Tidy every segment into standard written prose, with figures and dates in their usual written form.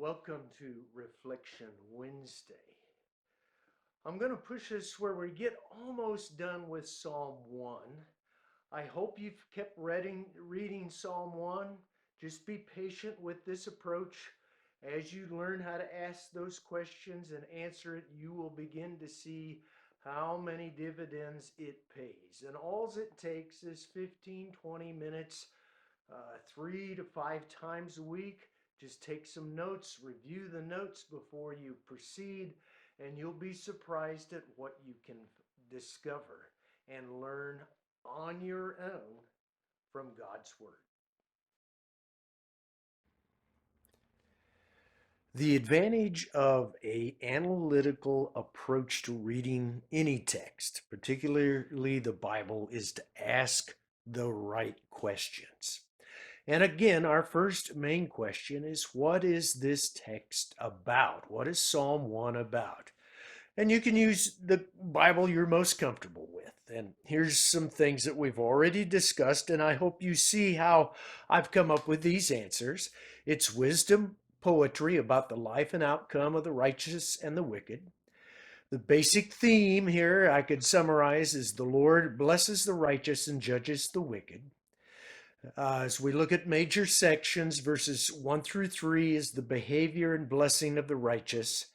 Welcome to Reflection Wednesday. I'm going to push us where we get almost done with Psalm 1. I hope you've kept reading Psalm 1. Just be patient with this approach. As you learn how to ask those questions and answer it, you will begin to see how many dividends it pays. And all it takes is 15-20 minutes, 3 to 5 times a week. Just take some notes, review the notes before you proceed, and you'll be surprised at what you can discover and learn on your own from God's Word. The advantage of an analytical approach to reading any text, particularly the Bible, is to ask the right questions. And again, our first main question is, what is this text about? What is Psalm 1 about? And you can use the Bible you're most comfortable with. And here's some things that we've already discussed, and I hope you see how I've come up with these answers. It's wisdom, poetry about the life and outcome of the righteous and the wicked. The basic theme here I could summarize is the Lord blesses the righteous and judges the wicked. As we look at major sections, verses 1 through 3 is the behavior and blessing of the righteous.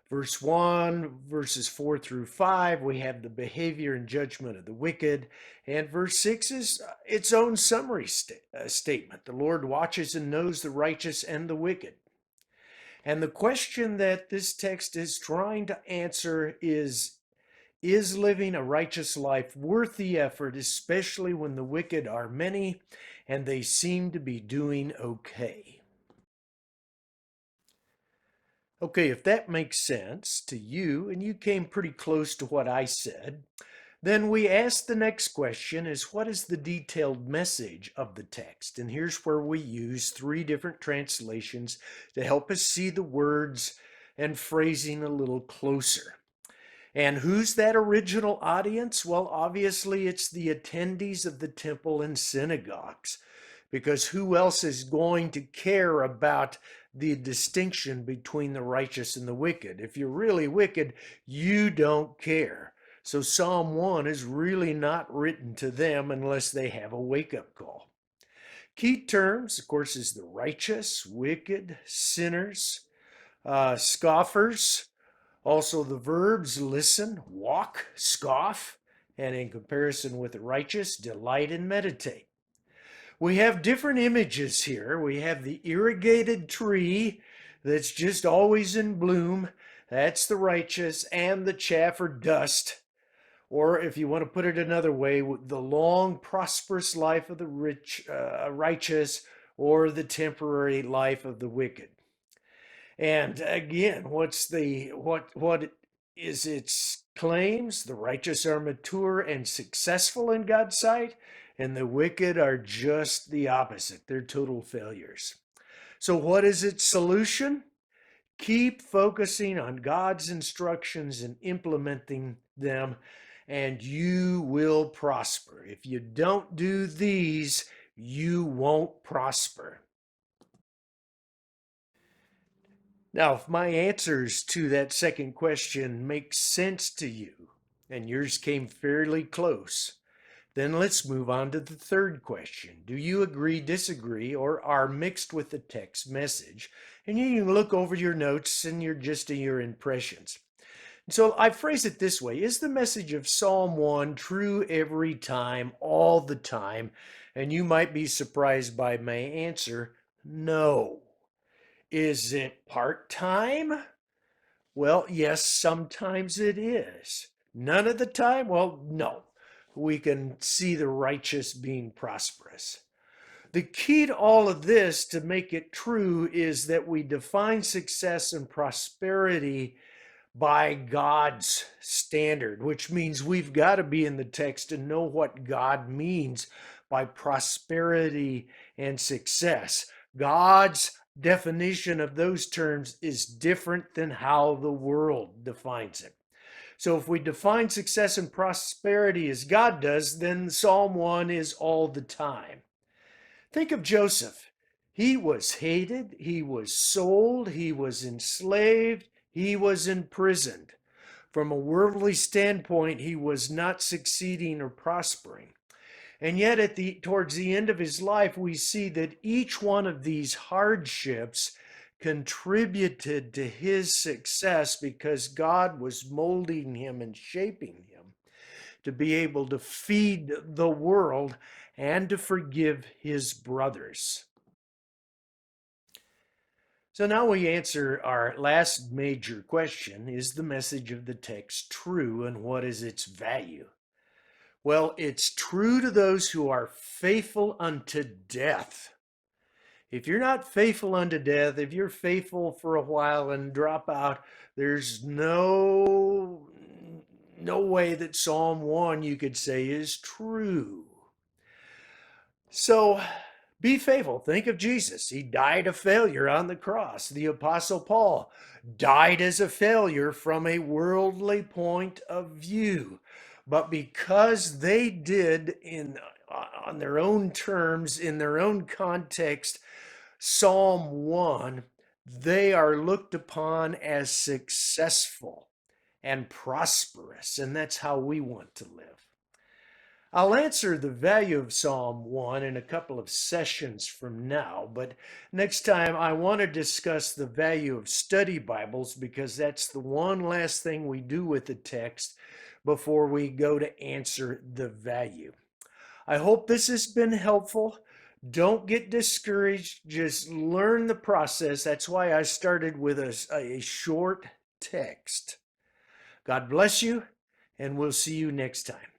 Verse 1, verses 4 through 5, we have the behavior and judgment of the wicked. And verse 6 is its own summary statement. The Lord watches and knows the righteous and the wicked. And the question that this text is trying to answer is living a righteous life worth the effort, especially when the wicked are many and they seem to be doing okay? Okay, if that makes sense to you and you came pretty close to what I said, then we ask the next question is, what is the detailed message of the text? And here's where we use 3 different translations to help us see the words and phrasing a little closer. And who's that original audience? Well, obviously it's the attendees of the temple and synagogues, because who else is going to care about the distinction between the righteous and the wicked? If you're really wicked, you don't care. So Psalm 1 is really not written to them unless they have a wake-up call. Key terms, of course, is the righteous, wicked, sinners, scoffers. Also the verbs listen, walk, scoff, and in comparison with the righteous, delight and meditate. We have different images here. We have the irrigated tree that's just always in bloom. That's the righteous, and the chaff or dust. Or if you want to put it another way, the long, prosperous life of the righteous, or the temporary life of the wicked. And again, what is its claims? The righteous are mature and successful in God's sight, and the wicked are just the opposite. They're total failures. So what is its solution? Keep focusing on God's instructions and implementing them, and you will prosper. If you don't do these, you won't prosper. Now, if my answers to that second question make sense to you, and yours came fairly close, then let's move on to the third question. Do you agree, disagree, or are mixed with the text message? And you can look over your notes and your impressions. So I phrase it this way: is the message of Psalm 1 true every time, all the time? And you might be surprised by my answer: no. Is it part-time? Well, yes, sometimes it is. None of the time? Well, no. We can see the righteous being prosperous. The key to all of this, to make it true, is that we define success and prosperity by God's standard, which means we've got to be in the text and know what God means by prosperity and success. God's definition of those terms is different than how the world defines it. So if we define success and prosperity as God does, then Psalm 1 is all the time. Think of Joseph. He was hated, he was sold, he was enslaved, he was imprisoned. From a worldly standpoint, he was not succeeding or prospering. And yet towards the end of his life, we see that each one of these hardships contributed to his success because God was molding him and shaping him to be able to feed the world and to forgive his brothers. So now we answer our last major question: is the message of the text true, and what is its value? Well, it's true to those who are faithful unto death. If you're not faithful unto death, if you're faithful for a while and drop out, there's no way that Psalm 1 you could say is true. So be faithful. Think of Jesus. He died a failure on the cross. The Apostle Paul died as a failure from a worldly point of view. But because they did on their own terms, in their own context, Psalm 1, they are looked upon as successful and prosperous. And that's how we want to live. I'll answer the value of Psalm 1 in a couple of sessions from now, but next time I want to discuss the value of study Bibles because that's the one last thing we do with the text before we go to answer the value. I hope this has been helpful. Don't get discouraged. Just learn the process. That's why I started with a short text. God bless you, and we'll see you next time.